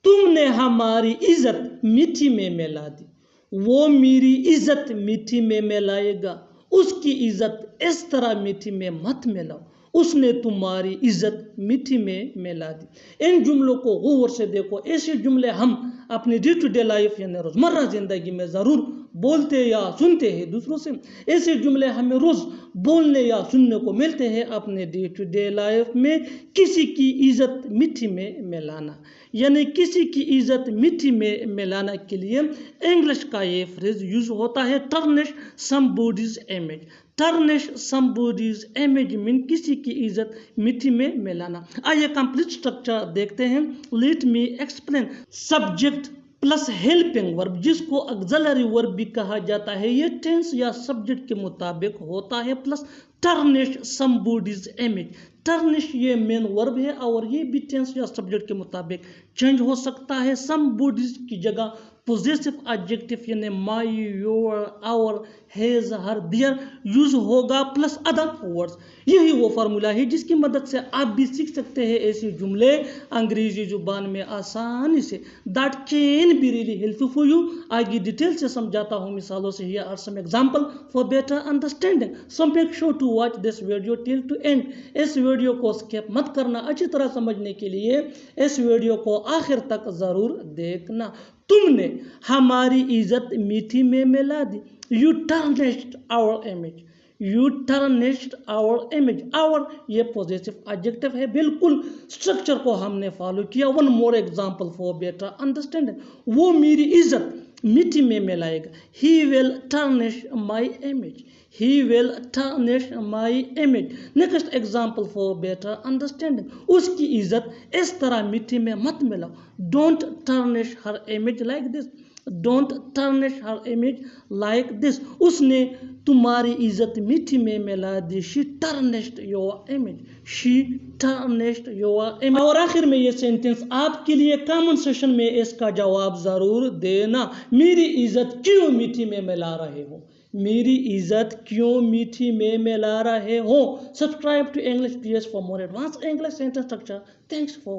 तुमने हमारी इज्जत मिट्टी में मिला दी, वो मेरी इज्जत मिट्टी में मिलाएगा, उसकी इज्जत इस तरह मिट्टी में मत मिलाओ, उसने तुम्हारी इज्जत मिट्टी में मिला दी। इन जुमलों को गौर से देखो। ऐसे जुमले हम अपनी डे टू डे लाइफ यानी रोजमर्रा जिंदगी में जरूर बोलते या सुनते हैं दूसरों से। ऐसे जुमले हमें रोज बोलने या सुनने को मिलते हैं अपने डे टू डे लाइफ में। किसी की इज्जत मिट्टी में मिलाना यानी किसी की इज्जत मिट्टी में मिलाना के लिए इंग्लिश का ये फ्रेज यूज होता है tarnish somebody's image. Tarnish somebody's image mean किसी की इज्जत मिट्टी में मिलाना। आइए कंप्लीट स्ट्रक्चर देखते हैं। Let me explain. Subject plus helping verb जिसको ऑक्सिलरी वर्ब भी कहा जाता है, ये टेंस या सब्जेक्ट के मुताबिक होता है, plus tarnish somebody's image. Tarnish ये मेन वर्ब है और ये भी टेंस या सब्जेक्ट के मुताबिक चेंज हो सकता है। समबॉडीज की जगह पोजेसिव एडजेक्टिव यानी my, your, our, his, her, their use होगा प्लस अदर वर्ड्स। यही वो फार्मूला है जिसकी मदद से आप भी सीख सकते हैं ऐसे जुमले अंग्रेजी जुबान में आसानी से। That can be really helpful for you. आगे डिटेल से समझाता हूँ मिसालों से। Here are some example for better understanding, so make sure to watch this video till to end. इस वीडियो को स्किप मत करना। अच्छी तरह समझने के लिए इस वीडियो को आखिर तक जरूर देखना। तुमने हमारी इज्जत मिट्टी में मिला दी। You tarnished our image. You tarnished our image. Our ये पॉजिटिव एडजेक्टिव है। बिल्कुल स्ट्रक्चर को हमने फॉलो किया। One more example for better understanding. वो मेरी इज्जत मिट्टी में मिलाएगा। He will tarnish my image. He will tarnish my image. Next example for better understanding. उसकी इज्जत इस तरह मिट्टी में मत मिलाओ। Don't tarnish her image like this. Don't tarnish her image like this. उसने तुम्हारी इज्जत मिट्टी में मिला दी। She tarnished your image. She tarnished your image. और आखिर में ये सेंटेंस आपके लिए कमेंट सेशन में इसका जवाब जरूर देना। मेरी इज्जत क्यों मिट्टी में मिला रहे हो? मेरी इज्जत क्यों मिट्टी में मिला रहे हो? Subscribe to English PS for more advance English sentence structure. Thanks for